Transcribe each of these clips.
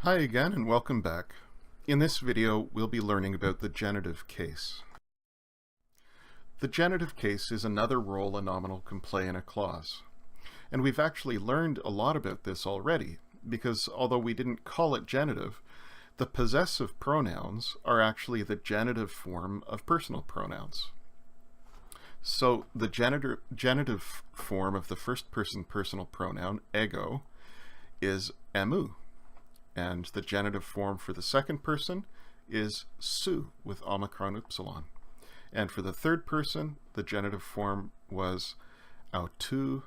Hi again and welcome back. In this video we'll be learning about the genitive case. The genitive case is another role a nominal can play in a clause. And we've actually learned a lot about this already because although we didn't call it genitive, the possessive pronouns are actually the genitive form of personal pronouns. So the genitive form of the first person personal pronoun, ego, is emu. And the genitive form for the second person is su with omicron upsilon. And for the third person, the genitive form was autu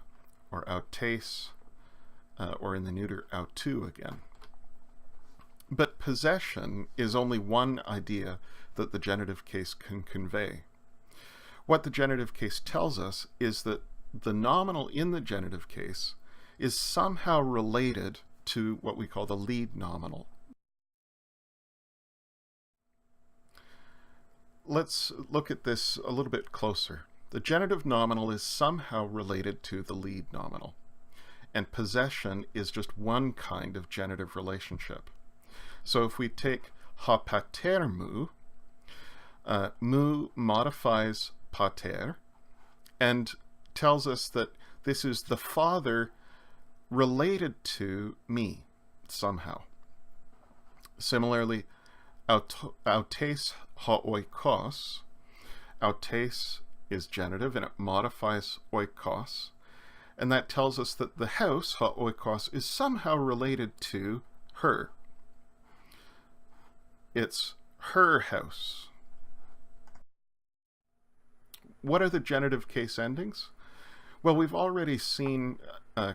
or autes, or in the neuter autu again. But possession is only one idea that the genitive case can convey. What the genitive case tells us is that the nominal in the genitive case is somehow related to what we call the lead nominal. Let's look at this a little bit closer. The genitive nominal is somehow related to the lead nominal, and possession is just one kind of genitive relationship. So if we take ha pater mu, mu modifies pater and tells us that this is the father related to me somehow. Similarly, autes ha oikos, autes is genitive and it modifies oikos, and that tells us that the house, ha oikos, is somehow related to her. It's her house. What are the genitive case endings? Well, we've already seen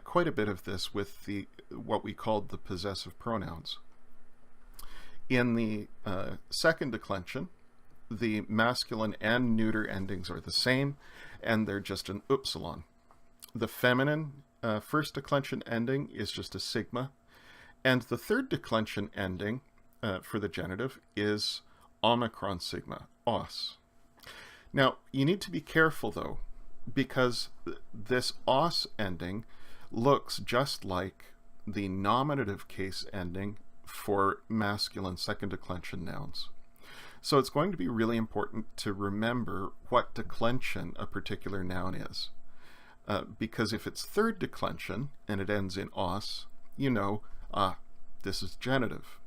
quite a bit of this with what we called the possessive pronouns. In the second declension, the masculine and neuter endings are the same, and they're just an upsilon. The feminine first declension ending is just a sigma, and the third declension ending for the genitive is omicron sigma, os. Now, you need to be careful, though, because this os ending looks just like the nominative case ending for masculine second declension nouns. So it's going to be really important to remember what declension a particular noun is. Because if it's third declension and it ends in os, you know, this is genitive.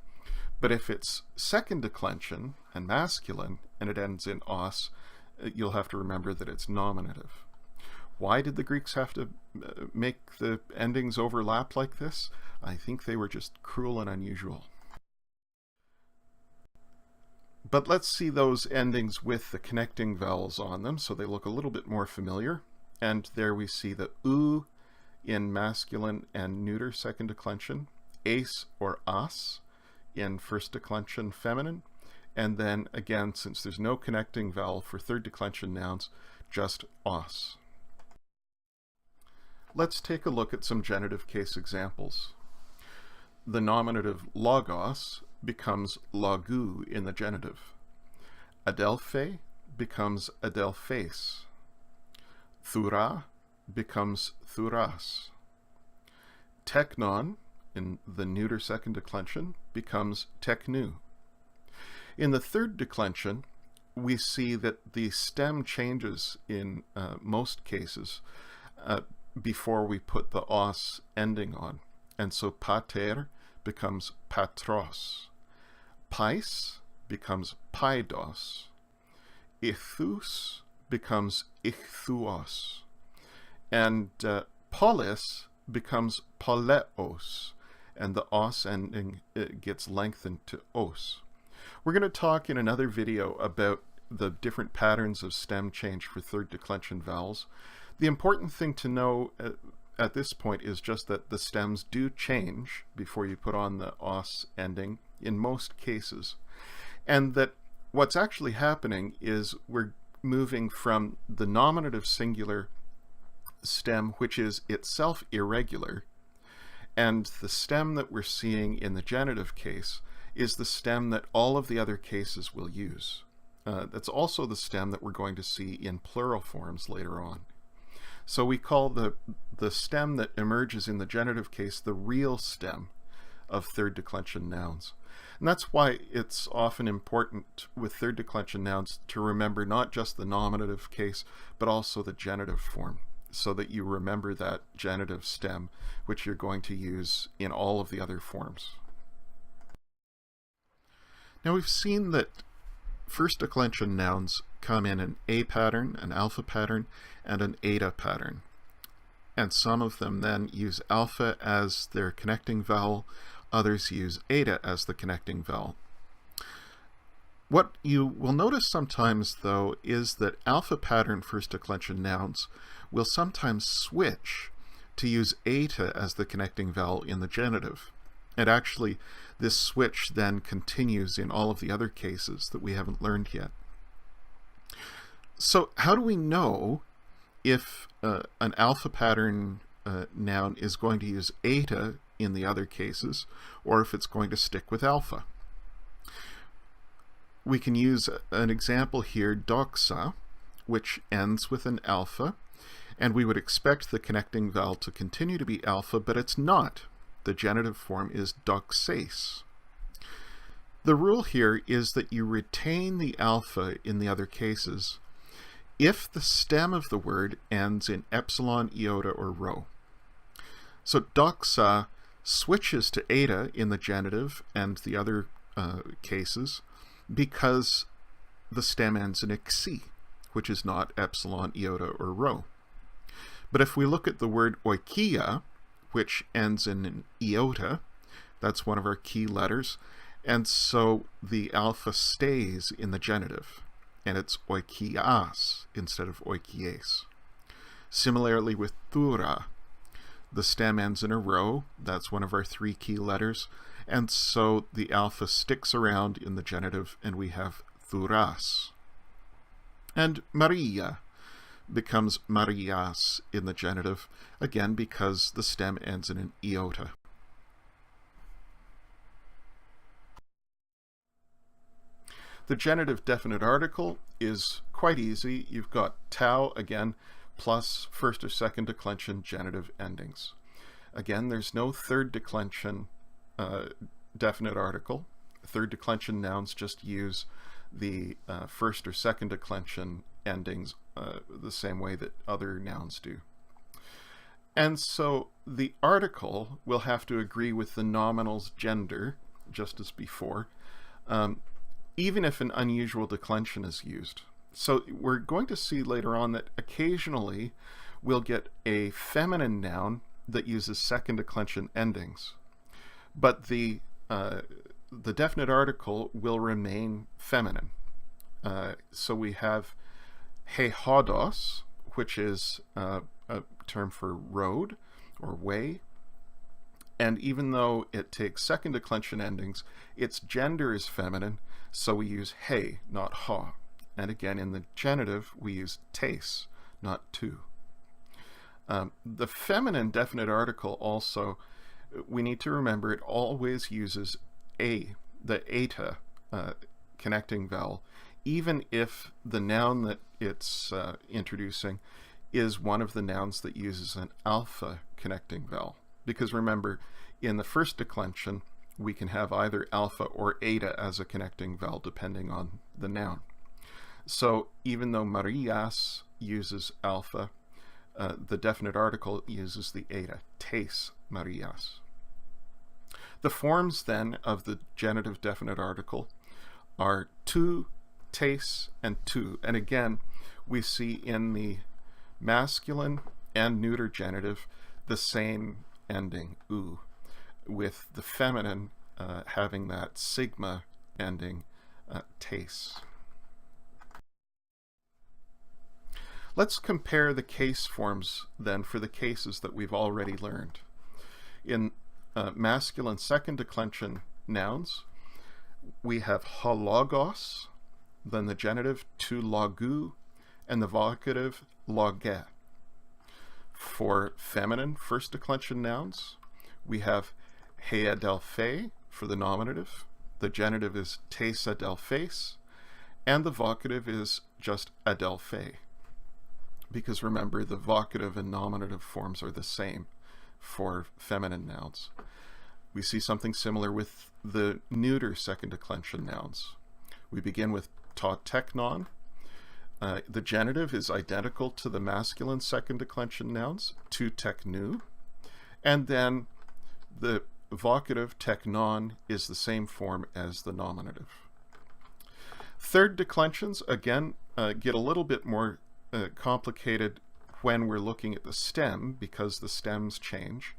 But if it's second declension and masculine and it ends in os, you'll have to remember that it's nominative. Why did the Greeks have to make the endings overlap like this? I think they were just cruel and unusual. But let's see those endings with the connecting vowels on them so they look a little bit more familiar. And there we see the u in masculine and neuter second declension, ace or as in first declension feminine, and then again, since there's no connecting vowel for third declension nouns, just os. Let's take a look at some genitive case examples. The nominative logos becomes logou in the genitive. Adelphe becomes adelphes. Thura becomes thuras. Teknon in the neuter second declension becomes teknou. In the third declension, we see that the stem changes in most cases before we put the os ending on. And so pater becomes patros. Pais becomes paidos. Ichthus becomes ichthuos. And polis becomes poleos. And the os ending gets lengthened to os. We're going to talk in another video about the different patterns of stem change for third declension vowels. The important thing to know at this point is just that the stems do change before you put on the os ending in most cases, and that what's actually happening is we're moving from the nominative singular stem, which is itself irregular, and the stem that we're seeing in the genitive case is the stem that all of the other cases will use. That's also the stem that we're going to see in plural forms later on. So we call the stem that emerges in the genitive case the real stem of third declension nouns. And that's why it's often important with third declension nouns to remember not just the nominative case, but also the genitive form, so that you remember that genitive stem, which you're going to use in all of the other forms. Now we've seen that first declension nouns come in an A pattern, an alpha pattern, and an eta pattern. And some of them then use alpha as their connecting vowel, others use eta as the connecting vowel. What you will notice sometimes, though, is that alpha pattern first declension nouns will sometimes switch to use eta as the connecting vowel in the genitive. And actually, this switch then continues in all of the other cases that we haven't learned yet. So how do we know if an alpha pattern noun is going to use eta in the other cases, or if it's going to stick with alpha? We can use an example here, doxa, which ends with an alpha, and we would expect the connecting vowel to continue to be alpha, but it's not. The genitive form is doxase. The rule here is that you retain the alpha in the other cases if the stem of the word ends in epsilon, iota, or rho. So doxa switches to eta in the genitive and the other cases because the stem ends in xe, which is not epsilon, iota, or rho. But if we look at the word oikia, which ends in an iota, that's one of our key letters, and so the alpha stays in the genitive, and it's oikias instead of oikies. Similarly with thura, the stem ends in a rho, that's one of our 3 key letters, and so the alpha sticks around in the genitive, and we have thuras. And Maria becomes Marias in the genitive, again because the stem ends in an iota. The genitive definite article is quite easy. You've got tau again, plus first or second declension genitive endings. Again, there's no third declension definite article. Third declension nouns just use the first or second declension endings the same way that other nouns do. And so the article will have to agree with the nominal's gender, just as before, even if an unusual declension is used. So we're going to see later on that occasionally we'll get a feminine noun that uses second declension endings, but the definite article will remain feminine. So we have hehodos, which is a term for road or way, and even though it takes second declension endings, its gender is feminine, so we use he, not ha. And again, in the genitive, we use tes, not tu. The feminine definite article also, we need to remember it always uses a, the eta connecting vowel, even if the noun that it's introducing is one of the nouns that uses an alpha connecting vowel. Because remember, in the first declension, we can have either alpha or eta as a connecting vowel depending on the noun. So even though Marias uses alpha, the definite article uses the eta, tes Marias. The forms then of the genitive definite article are tu, tes, and tu. And again, we see in the masculine and neuter genitive the same ending, u, with the feminine having that sigma ending, tes. Let's compare the case forms then for the cases that we've already learned. In masculine second declension nouns, we have hologos, then the genitive tu logu, and the vocative loge. For feminine first declension nouns, we have headelphe for the nominative, the genitive is tes adelphes, and the vocative is just adelphe. Because remember, the vocative and nominative forms are the same for feminine nouns. We see something similar with the neuter second declension nouns. We begin with ta teknon. The genitive is identical to the masculine second declension nouns, tu teknu, and then the vocative teknon is the same form as the nominative. Third declensions, again, get a little bit more complicated when we're looking at the stem, because the stems change.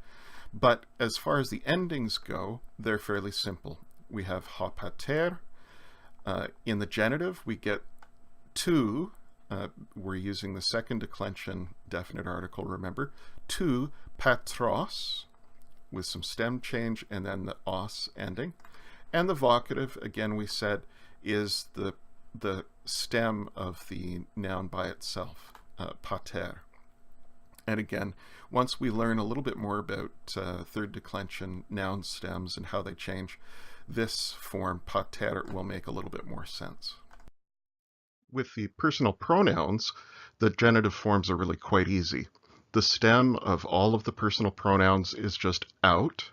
But as far as the endings go, they're fairly simple. We have ha pater. In the genitive, we get tu. We're using the second declension definite article, remember. Tu patros, with some stem change, and then the os ending. And the vocative, again, we said, is the stem of the noun by itself, pater. And again, once we learn a little bit more about third declension noun stems and how they change, this form, pater, will make a little bit more sense. With the personal pronouns, the genitive forms are really quite easy. The stem of all of the personal pronouns is just out,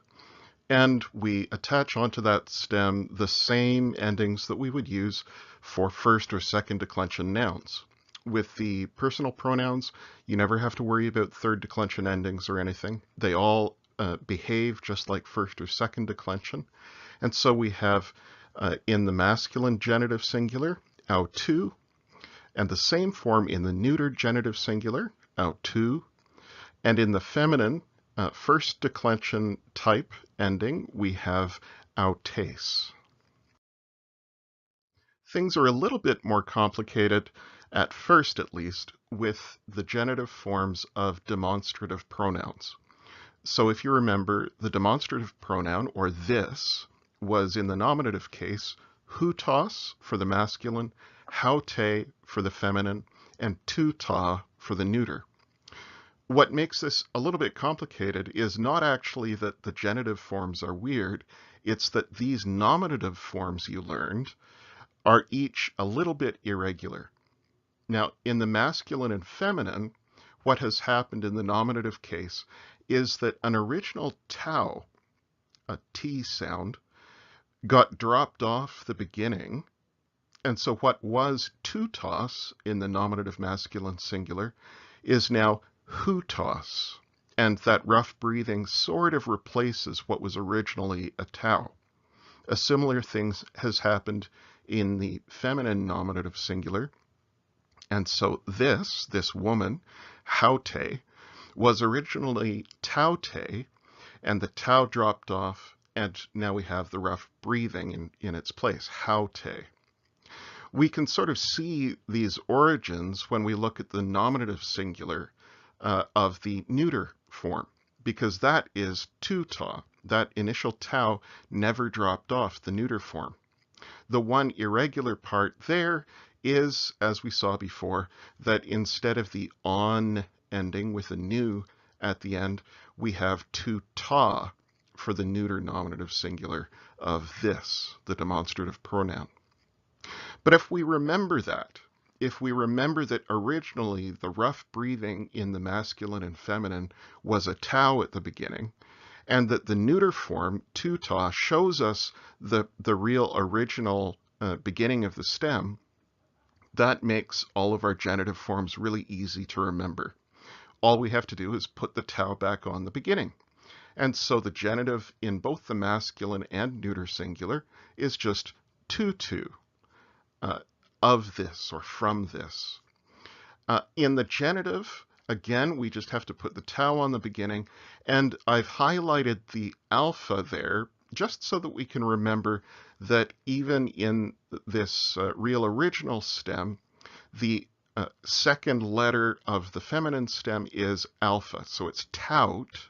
and we attach onto that stem the same endings that we would use for first or second declension nouns. With the personal pronouns, you never have to worry about third declension endings or anything. They all behave just like first or second declension. And so we have in the masculine genitive singular, autu, and the same form in the neuter genitive singular, autu, and in the feminine first declension type ending, we have autes. Things are a little bit more complicated, at first at least, with the genitive forms of demonstrative pronouns. So if you remember, the demonstrative pronoun, or this, was in the nominative case, houtos for the masculine, haute for the feminine, and tuta for the neuter. What makes this a little bit complicated is not actually that the genitive forms are weird, it's that these nominative forms you learned are each a little bit irregular. Now, in the masculine and feminine, what has happened in the nominative case is that an original tau, a T sound, got dropped off the beginning, and so what was tutos in the nominative masculine singular is now houtos, and that rough breathing sort of replaces what was originally a tau. A similar thing has happened in the feminine nominative singular, and so this woman, haute, was originally taute, and the tau dropped off, and now we have the rough breathing in its place, haute. We can sort of see these origins when we look at the nominative singular of the neuter form, because that is tuta. That initial tau never dropped off the neuter form. The one irregular part there is, as we saw before, that instead of the on ending with a nu at the end, we have tuta for the neuter nominative singular of this, the demonstrative pronoun. But if we remember that originally the rough breathing in the masculine and feminine was a tau at the beginning, and that the neuter form, tuta, shows us the real original beginning of the stem, that makes all of our genitive forms really easy to remember. All we have to do is put the tau back on the beginning. And so the genitive in both the masculine and neuter singular is just tutu, of this or from this. In the genitive, again, we just have to put the tau on the beginning, and I've highlighted the alpha there just so that we can remember that even in this real original stem, the second letter of the feminine stem is alpha, so it's tout,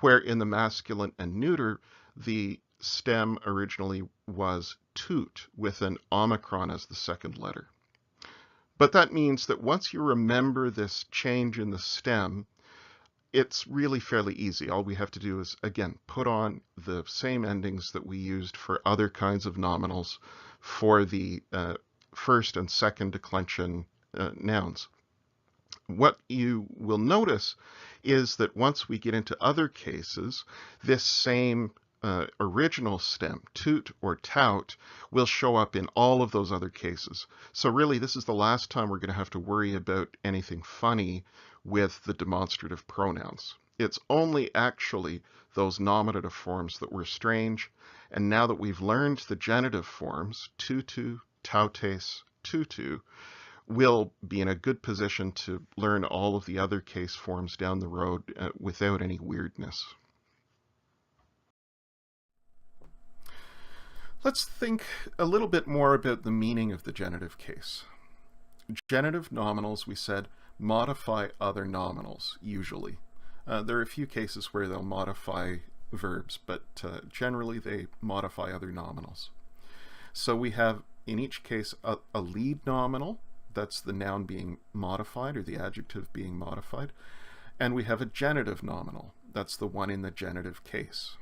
where in the masculine and neuter, the stem originally was toot, with an omicron as the second letter. But that means that once you remember this change in the stem, it's really fairly easy. All we have to do is, again, put on the same endings that we used for other kinds of nominals for the first and second declension nouns. What you will notice is that once we get into other cases, this same original stem, toot or tout, will show up in all of those other cases. So really, this is the last time we're going to have to worry about anything funny with the demonstrative pronouns. It's only actually those nominative forms that were strange. And now that we've learned the genitive forms, tutu, tautes, tutu, we'll be in a good position to learn all of the other case forms down the road without any weirdness. Let's think a little bit more about the meaning of the genitive case. Genitive nominals, we said, modify other nominals, usually. There are a few cases where they'll modify verbs, but generally they modify other nominals. So we have, in each case, a lead nominal, that's the noun being modified or the adjective being modified, and we have a genitive nominal, that's the one in the genitive case.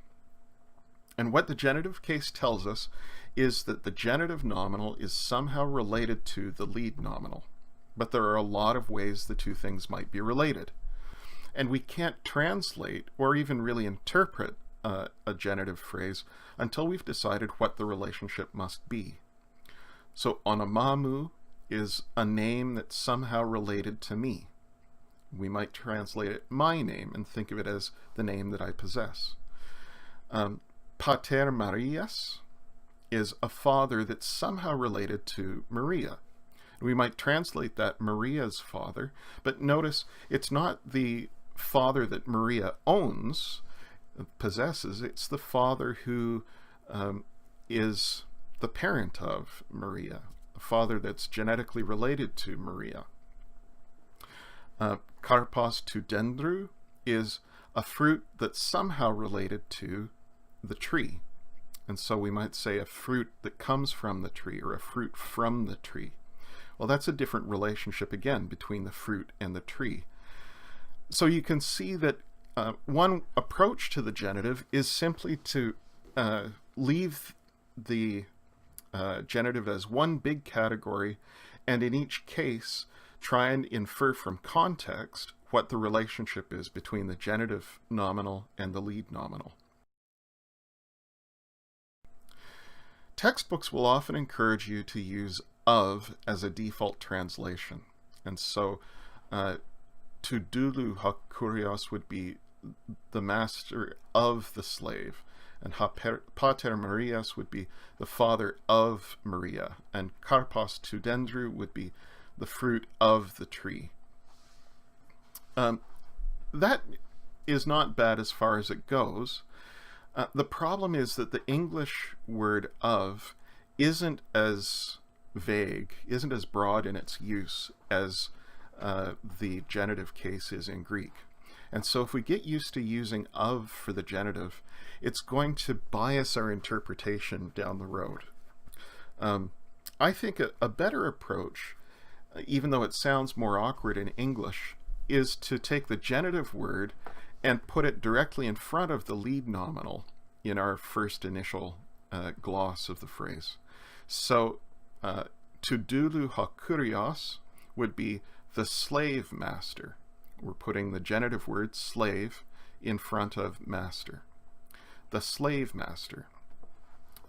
And what the genitive case tells us is that the genitive nominal is somehow related to the lead nominal. But there are a lot of ways the two things might be related. And we can't translate or even really interpret a genitive phrase until we've decided what the relationship must be. So Onamamu is a name that's somehow related to me. We might translate it my name and think of it as the name that I possess. Pater Marias is a father that's somehow related to Maria. We might translate that Maria's father, but notice it's not the father that Maria owns, possesses, it's the father who is the parent of Maria, a father that's genetically related to Maria. Karpos to dendru is a fruit that's somehow related to the tree. And so we might say a fruit that comes from the tree or a fruit from the tree. Well, that's a different relationship again between the fruit and the tree. So you can see that one approach to the genitive is simply to leave the genitive as one big category, and in each case try and infer from context what the relationship is between the genitive nominal and the lead nominal. Textbooks will often encourage you to use of as a default translation. And so Tudulu Hakurios would be the master of the slave, and Pater Marias would be the father of Maria, and Karpos to dendru would be the fruit of the tree. That is not bad as far as it goes. The problem is that the English word of isn't as vague, isn't as broad in its use as the genitive case is in Greek. And so if we get used to using of for the genitive, it's going to bias our interpretation down the road. I think a better approach, even though it sounds more awkward in English, is to take the genitive word and put it directly in front of the lead nominal in our first initial gloss of the phrase. So, Tudulu Hakurios would be the slave master. We're putting the genitive word slave in front of master. The slave master.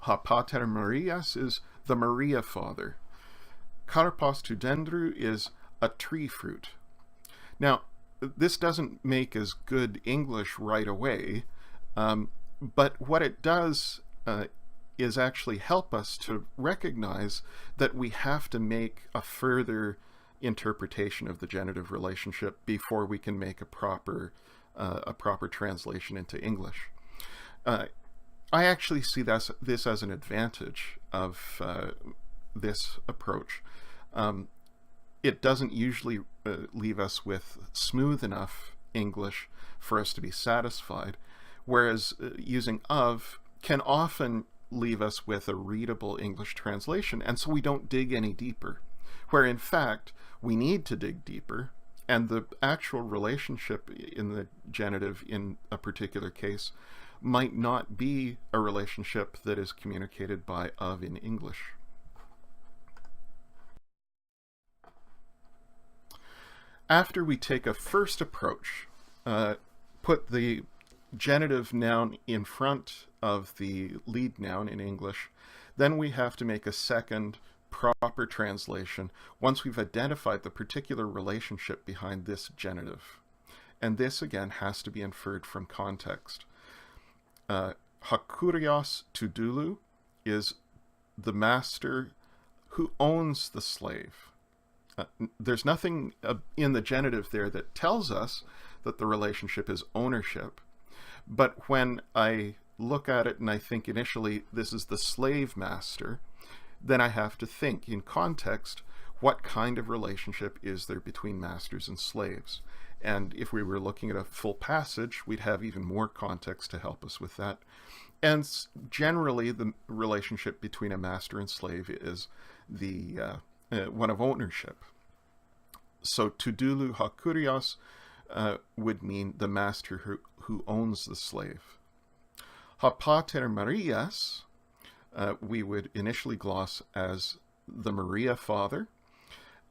Pater Marias is the Maria father. Karpos to dendru is a tree fruit. Now, this doesn't make as good English right away, but what it does is actually help us to recognize that we have to make a further interpretation of the genitive relationship before we can make a proper translation into English. I actually see this as an advantage of this approach. It doesn't usually leave us with smooth enough English for us to be satisfied, whereas using of can often leave us with a readable English translation, and so we don't dig any deeper, where in fact we need to dig deeper, and the actual relationship in the genitive in a particular case might not be a relationship that is communicated by of in English. After we take a first approach, put the genitive noun in front of the lead noun in English, then we have to make a second proper translation once we've identified the particular relationship behind this genitive. And this, again, has to be inferred from context. Hakurios Tudulu is the master who owns the slave. There's nothing in the genitive there that tells us that the relationship is ownership. But when I look at it and I think initially this is the slave master, then I have to think in context, what kind of relationship is there between masters and slaves? And if we were looking at a full passage, we'd have even more context to help us with that. And generally, the relationship between a master and slave is the one of ownership. So Tudulu Hakurios would mean the master who owns the slave. Hapater Marias, we would initially gloss as the Maria father,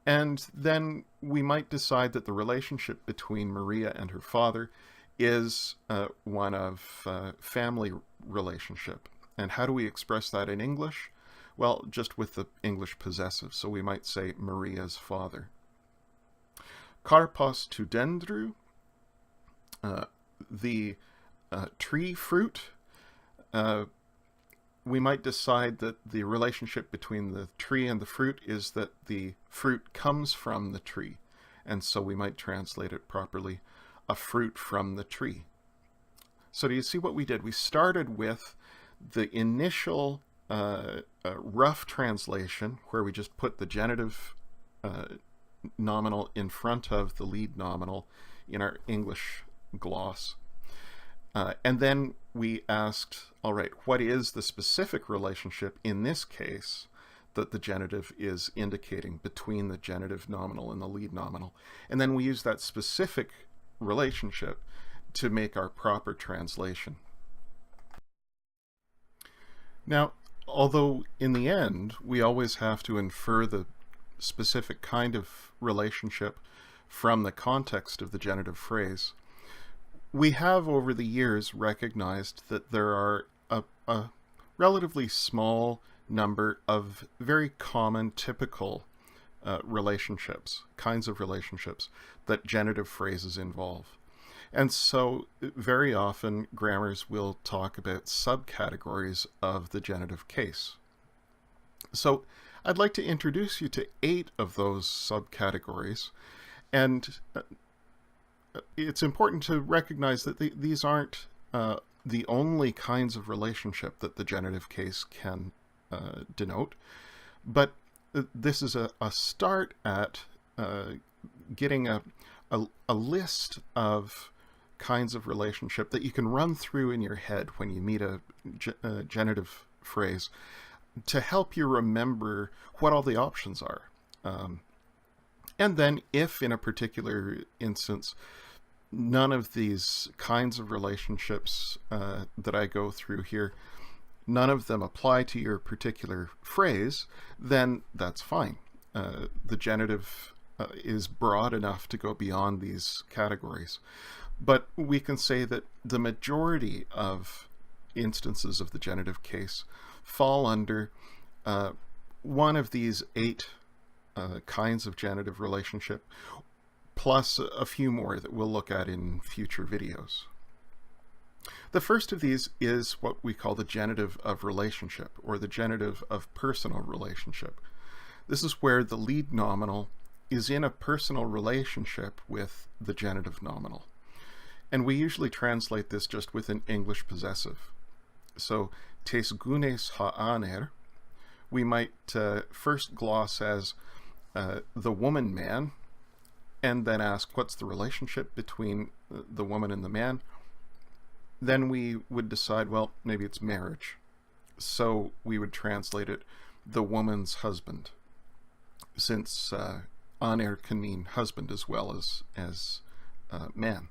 and then we might decide that the relationship between Maria and her father is one of family relationship. And how do we express that in English? Well, just with the English possessive. So we might say Maria's father. Karpos Tudendru, the tree fruit. We might decide that the relationship between the tree and the fruit is that the fruit comes from the tree. And so we might translate it properly, a fruit from the tree. So do you see what we did? We started with the initial rough translation where we just put the genitive nominal in front of the lead nominal in our English gloss. And then we asked, all right, what is the specific relationship in this case that the genitive is indicating between the genitive nominal and the lead nominal? And then we use that specific relationship to make our proper translation. Now, although in the end we always have to infer the specific kind of relationship from the context of the genitive phrase, we have over the years recognized that there are a relatively small number of very common, typical relationships, kinds of relationships that genitive phrases involve. And so very often grammars will talk about subcategories of the genitive case. So I'd like to introduce you to 8 of those subcategories, and it's important to recognize that these aren't the only kinds of relationship that the genitive case can denote, but this is a start at getting a list of kinds of relationship that you can run through in your head when you meet a genitive phrase to help you remember what all the options are. And then if in a particular instance none of these kinds of relationships that I go through here, none of them apply to your particular phrase, then that's fine. The genitive is broad enough to go beyond these categories. But we can say that the majority of instances of the genitive case fall under one of these 8 kinds of genitive relationship, plus a few more that we'll look at in future videos. The first of these is what we call the genitive of relationship, or the genitive of personal relationship. This is where the lead nominal is in a personal relationship with the genitive nominal. And we usually translate this just with an English possessive. So, tes gunes ha aner, we might first gloss as the woman man, and then ask what's the relationship between the woman and the man. Then we would decide, well, maybe it's marriage. So we would translate it the woman's husband, since aner can mean husband as well as man.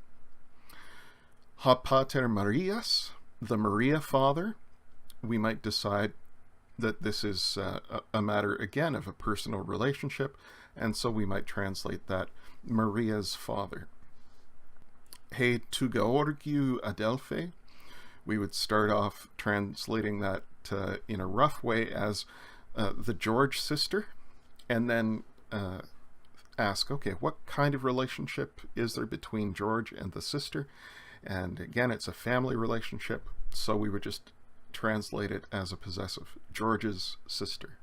Ha pater Marias, the Maria father, we might decide that this is a matter, again, of a personal relationship, and so we might translate that Maria's father. He tu georgiou adelphe, we would start off translating that in a rough way as the George sister, and then ask, okay, what kind of relationship is there between George and the sister? And again, it's a family relationship, so we would just translate it as a possessive, George's sister.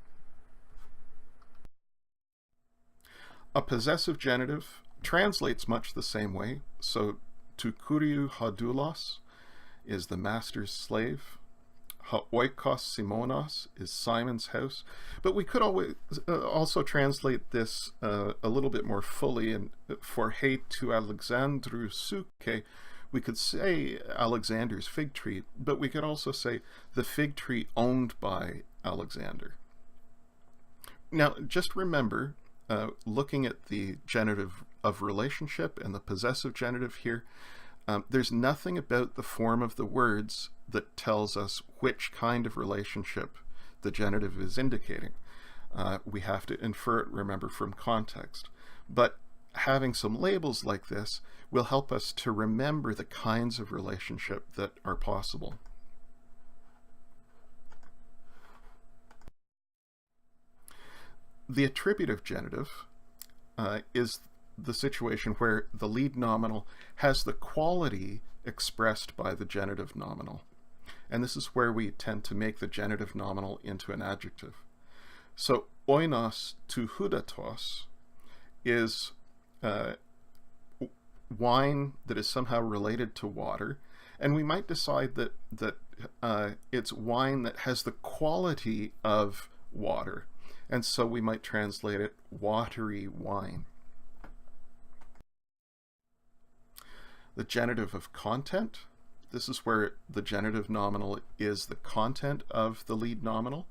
A possessive genitive translates much the same way. So, to kuriou hadoulos is the master's slave. Ha oikos Simonos is Simon's house. But we could always also translate this a little bit more fully. And for he to Alexandrou souke, we could say Alexander's fig tree, but we could also say the fig tree owned by Alexander. Now, just remember, looking at the genitive of relationship and the possessive genitive here, there's nothing about the form of the words that tells us which kind of relationship the genitive is indicating. We have to infer it, remember, from context. But having some labels like this will help us to remember the kinds of relationship that are possible. The attributive genitive is the situation where the lead nominal has the quality expressed by the genitive nominal. And this is where we tend to make the genitive nominal into an adjective. So, oinos to hudatos is wine that is somehow related to water, and we might decide that it's wine that has the quality of water, and so we might translate it watery wine. The genitive of content, this is where the genitive nominal is the content of the lead nominal,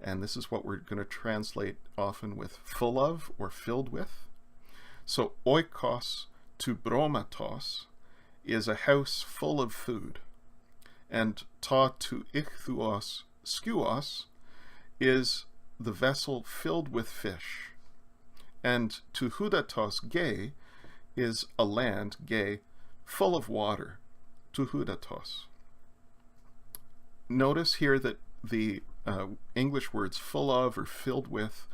and this is what we're going to translate often with full of or filled with. So oikos to bromatos is a house full of food, and ta to ichthuos skuos is the vessel filled with fish, and to hudatos ge is a land, ge, full of water, to hudatos. Notice here that the English words full of or filled with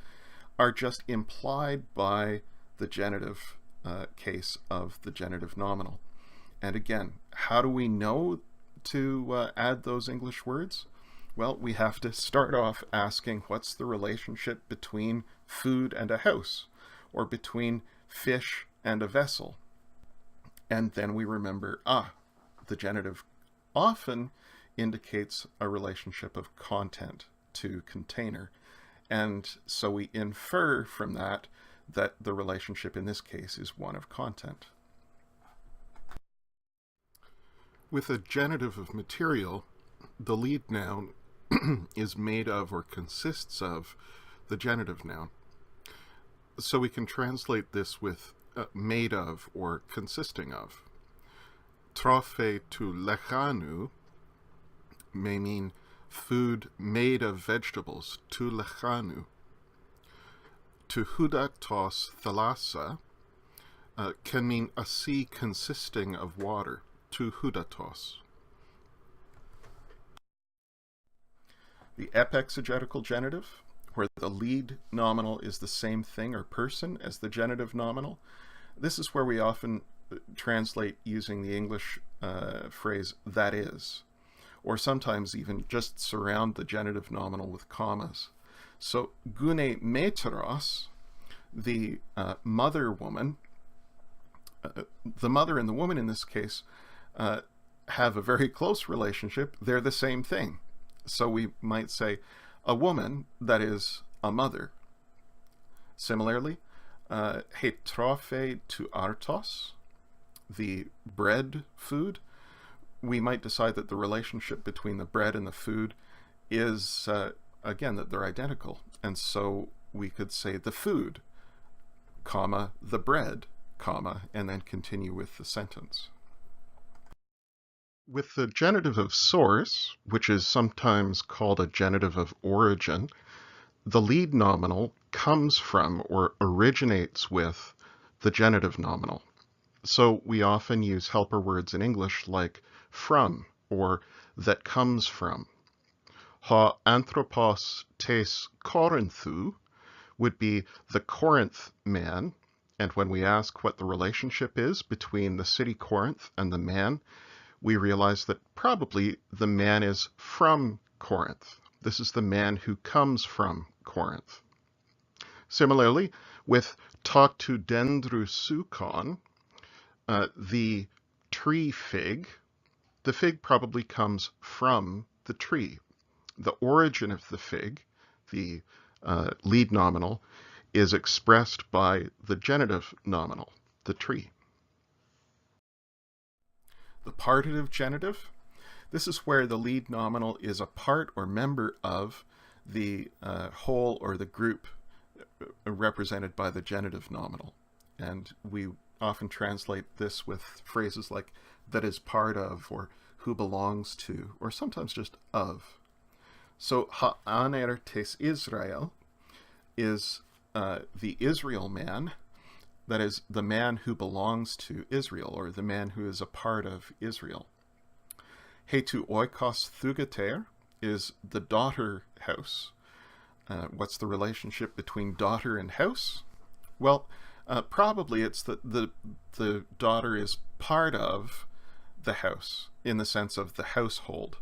are just implied by the genitive case of the genitive nominal. And again, how do we know to add those English words? Well, we have to start off asking what's the relationship between food and a house, or between fish and a vessel. And then we remember, the genitive often indicates a relationship of content to container. And so we infer from that that the relationship in this case is one of content. With a genitive of material, the lead noun is made of or consists of the genitive noun. So we can translate this with made of or consisting of. Trophe to lechanu may mean food made of vegetables, to lechanu. To hudatos thalassa can mean a sea consisting of water, to hudatos. The epexegetical genitive, where the lead nominal is the same thing or person as the genitive nominal. This is where we often translate using the English phrase that is, or sometimes even just surround the genitive nominal with commas. So gune meteros, the mother woman, the mother and the woman in this case have a very close relationship. They're the same thing. So we might say a woman that is a mother. Similarly, hetrofe to artos, the bread food, we might decide that the relationship between the bread and the food is, again, that they're identical. And so we could say the food, comma, the bread, comma, and then continue with the sentence. With the genitive of source, which is sometimes called a genitive of origin, the lead nominal comes from or originates with the genitive nominal. So we often use helper words in English like from or that comes from. Ha anthropos tes Corinthou would be the Corinth man, and when we ask what the relationship is between the city Corinth and the man, we realize that probably the man is from Corinth. This is the man who comes from Corinth. Similarly, with ta tu dendru sukon, the tree fig, the fig probably comes from the tree. The origin of the fig, the lead nominal, is expressed by the genitive nominal, the tree. The partitive genitive, this is where the lead nominal is a part or member of the whole or the group represented by the genitive nominal. And we often translate this with phrases like that is part of, or who belongs to, or sometimes just of. So ha'aner tes Israel is the Israel man, that is the man who belongs to Israel, or the man who is a part of Israel. He tu oikos thugater is the daughter house. What's the relationship between daughter and house? Well, probably it's that the daughter is part of the house, in the sense of the household.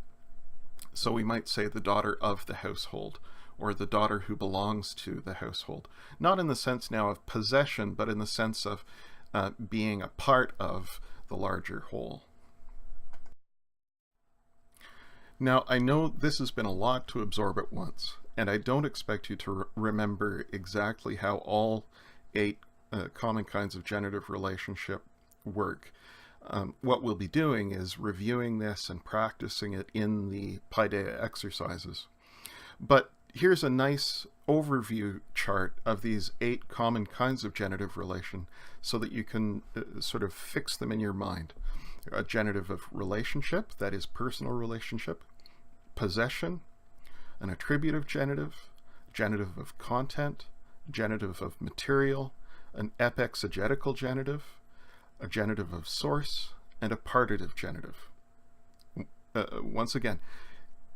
So we might say the daughter of the household, or the daughter who belongs to the household. Not in the sense now of possession, but in the sense of being a part of the larger whole. Now, I know this has been a lot to absorb at once, and I don't expect you to remember exactly how all 8 common kinds of genitive relationship work. What we'll be doing is reviewing this and practicing it in the Paideia exercises. But here's a nice overview chart of these 8 common kinds of genitive relation so that you can sort of fix them in your mind. A genitive of relationship, that is personal relationship, possession, an attributive genitive, genitive of content, genitive of material, an epexegetical genitive, a genitive of source, and a partitive genitive. Once again,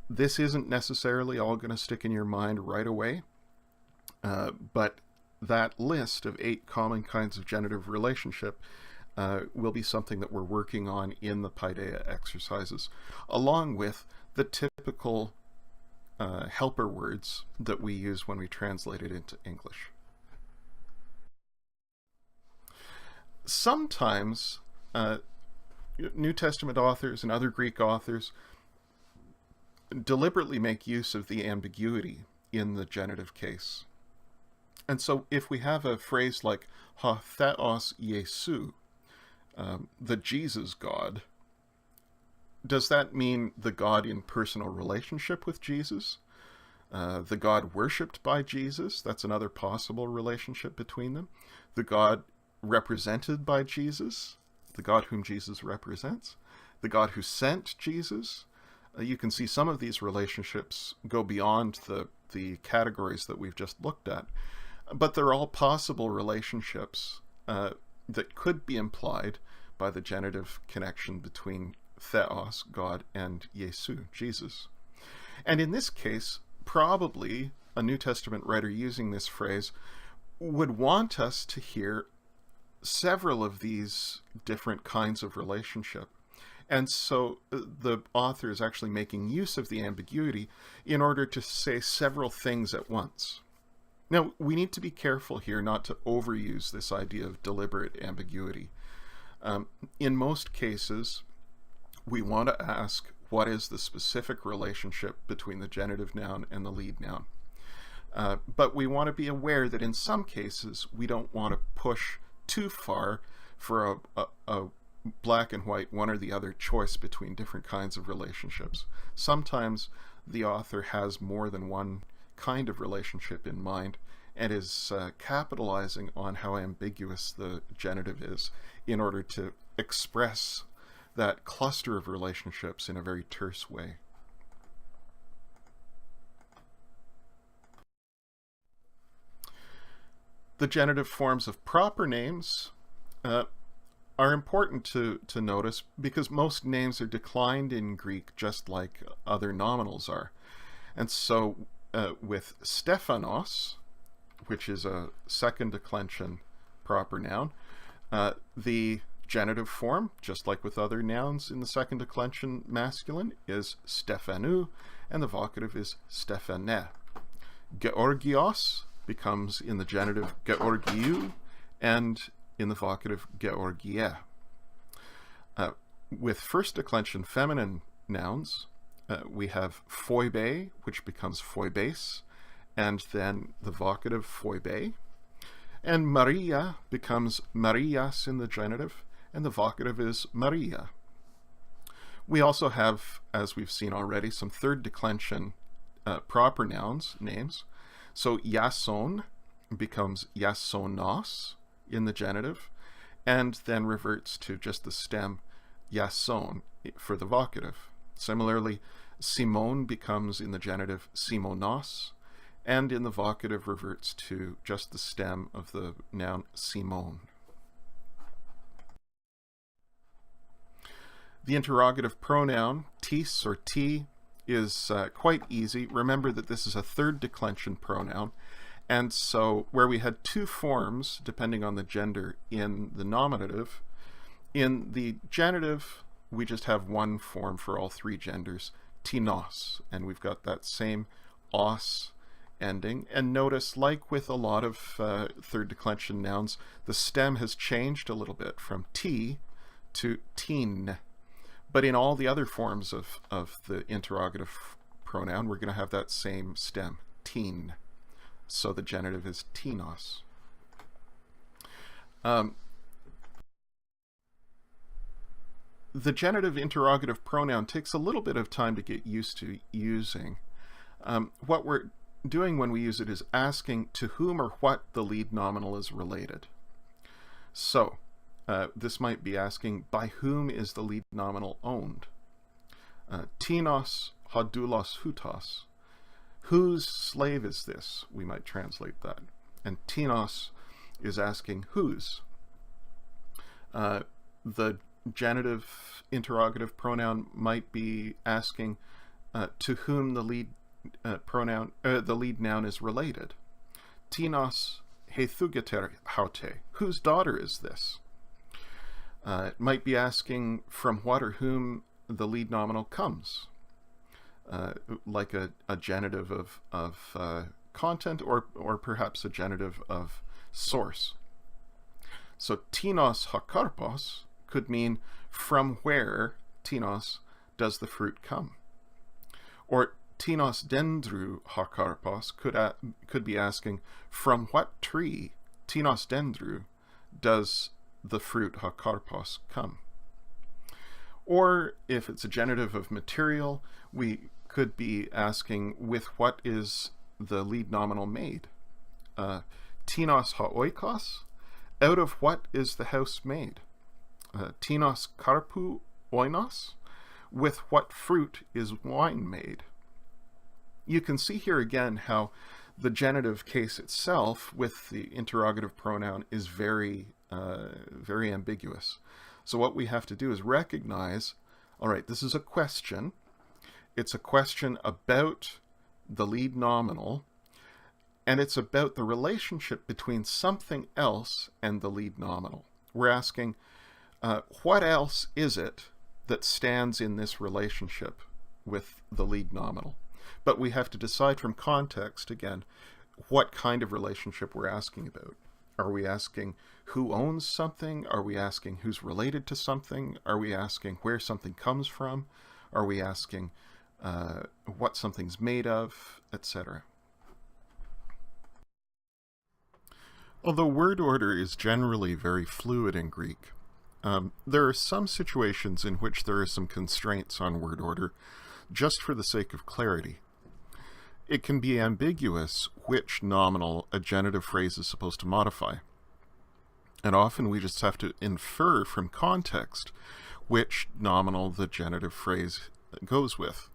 this isn't necessarily all going to stick in your mind right away, but that list of 8 common kinds of genitive relationship will be something that we're working on in the Paideia exercises, along with the typical helper words that we use when we translate it into English. Sometimes New Testament authors and other Greek authors deliberately make use of the ambiguity in the genitive case. And so if we have a phrase like ha theos Iesu, the Jesus God, does that mean the God in personal relationship with Jesus? The God worshipped by Jesus? That's another possible relationship between them. The God represented by Jesus? The God whom Jesus represents? The God who sent Jesus? You can see some of these relationships go beyond the categories that we've just looked at. But they're all possible relationships that could be implied by the genitive connection between theos, God, and Iesu, Jesus. And in this case, probably a New Testament writer using this phrase would want us to hear several of these different kinds of relationship. And so the author is actually making use of the ambiguity in order to say several things at once. Now, we need to be careful here not to overuse this idea of deliberate ambiguity. In most cases, we want to ask, what is the specific relationship between the genitive noun and the lead noun? But we want to be aware that in some cases, we don't want to push too far for a black and white, one or the other choice between different kinds of relationships. Sometimes the author has more than one kind of relationship in mind and is capitalizing on how ambiguous the genitive is in order to express that cluster of relationships in a very terse way. The genitive forms of proper names. are important to notice because most names are declined in Greek just like other nominals are. And so with Stephanos, which is a second declension proper noun, the genitive form, just like with other nouns in the second declension masculine, is Stephanou, and the vocative is Stephane. Georgios becomes in the genitive Georgiou, and in the vocative Georgie. With first declension feminine nouns, we have Phoebe, which becomes Phoebes, and then the vocative Phoebe. And Maria becomes Marias in the genitive, and the vocative is Maria. We also have, as we've seen already, some third declension proper nouns, names. So Iason becomes Iasonos in the genitive, and then reverts to just the stem Iason for the vocative. Similarly, Simone becomes in the genitive Simonos, and in the vocative reverts to just the stem of the noun Simone. The interrogative pronoun tis or ti is quite easy. Remember that this is a third declension pronoun, and so where we had two forms depending on the gender in the nominative, in the genitive we just have one form for all three genders, tinos, and we've got that same os ending. And notice, like with a lot of third declension nouns, the stem has changed a little bit from ti to tin. But in all the other forms of the interrogative pronoun, we're going to have that same stem, tin. So the genitive is tinos. The genitive interrogative pronoun takes a little bit of time to get used to using. What we're doing when we use it is asking to whom or what the lead nominal is related. So this might be asking, by whom is the lead nominal owned? Tinos hodulos hutos. Whose slave is this? We might translate that. And tinos is asking whose. The genitive interrogative pronoun might be asking to whom the lead the lead noun is related. Tinos hethugeter haute. Whose daughter is this? It might be asking from what or whom the lead nominal comes, like a genitive of content or perhaps a genitive of source. So tinos hakarpos could mean from where, tinos, does the fruit come? Or tinos dendru hakarpos could be asking from what tree, tinos dendru, does the fruit hakarpos come? Or if it's a genitive of material, we could be asking with what is the lead nominal made? Tinos haoikos, out of what is the house made? Tinos karpou oinos, with what fruit is wine made? You can see here again how the genitive case itself with the interrogative pronoun is very ambiguous. So what we have to do is recognize, all right, this is a question. It's a question about the lead nominal, and it's about the relationship between something else and the lead nominal. We're asking, what else is it that stands in this relationship with the lead nominal? But we have to decide from context, again, what kind of relationship we're asking about. Are we asking who owns something? Are we asking who's related to something? Are we asking where something comes from? Are we asking what something's made of, etc.? Although word order is generally very fluid in Greek, there are some situations in which there are some constraints on word order just for the sake of clarity. It can be ambiguous which nominal a genitive phrase is supposed to modify. And often we just have to infer from context which nominal the genitive phrase goes with.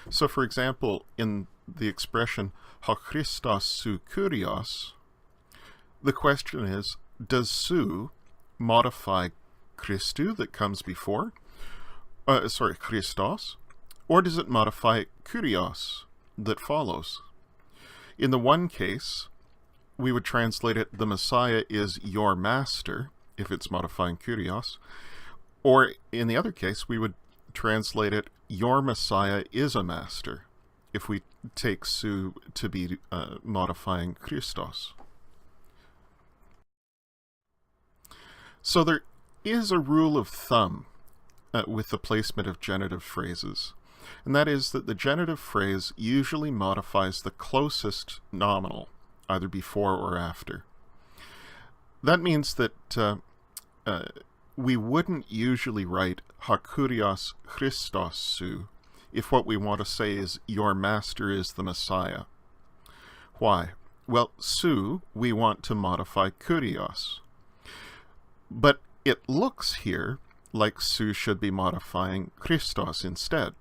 So for example, in the expression ha Christos sou kurios, the question is, does sou modify Christou that comes before, Christos, or does it modify Kyrios that follows? In the one case, we would translate it, the Messiah is your master, if it's modifying Kyrios, or in the other case, we would translate it, your Messiah is a master, if we take Sou to be modifying Christos. So there is a rule of thumb with the placement of genitive phrases, and that is that the genitive phrase usually modifies the closest nominal, either before or after. That means that we wouldn't usually write Hakurios Christos Sou if what we want to say is your master is the Messiah. Why? Well, Sou we want to modify Kyrios. But it looks here like Sou should be modifying Christos instead.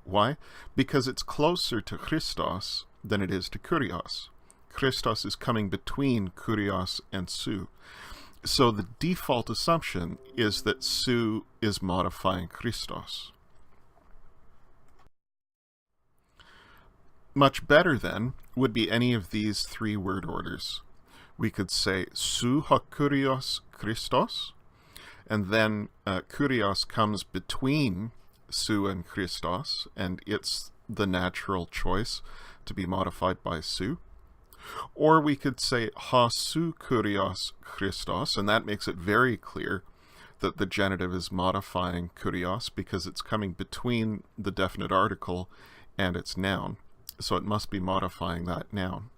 Why? Because it's closer to Christos than it is to Kyrios. Christos is coming between Kyrios and Sou. So the default assumption is that Sou is modifying Christos. Much better, then, would be any of these three word orders. We could say Sou ha Kyrios Christos, and then Kyrios comes between Sou and Christos, and it's the natural choice to be modified by Sou. Or we could say ha Sou Kyrios Christos, and that makes it very clear that the genitive is modifying Kyrios because it's coming between the definite article and its noun, so it must be modifying that noun.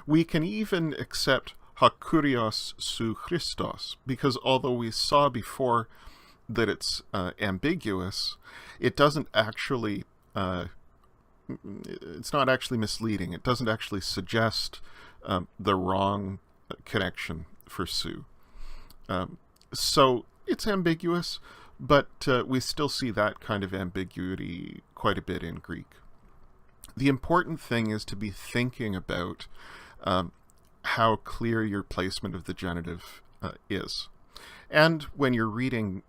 We can even accept ha Kyrios Sou Christos, because although we saw before that it's ambiguous, it doesn't actually it's not actually misleading. It doesn't actually suggest the wrong connection for Sou. So it's ambiguous, but we still see that kind of ambiguity quite a bit in Greek. The important thing is to be thinking about how clear your placement of the genitive is. And when you're reading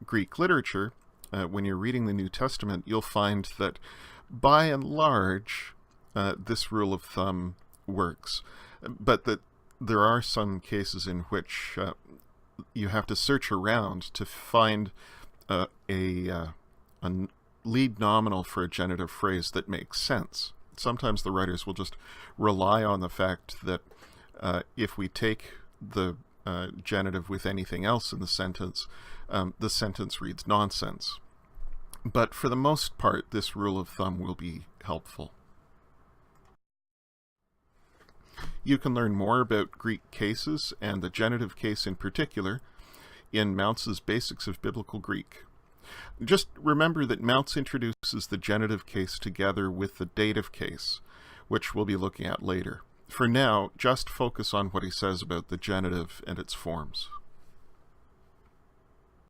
Greek literature, when you're reading the New Testament, you'll find that by and large, this rule of thumb works, but that there are some cases in which you have to search around to find a lead nominal for a genitive phrase that makes sense. Sometimes the writers will just rely on the fact that if we take the genitive with anything else in the sentence reads nonsense. But for the most part, this rule of thumb will be helpful. You can learn more about Greek cases, and the genitive case in particular, in Mounce's Basics of Biblical Greek. Just remember that Mounce introduces the genitive case together with the dative case, which we'll be looking at later. For now, just focus on what he says about the genitive and its forms.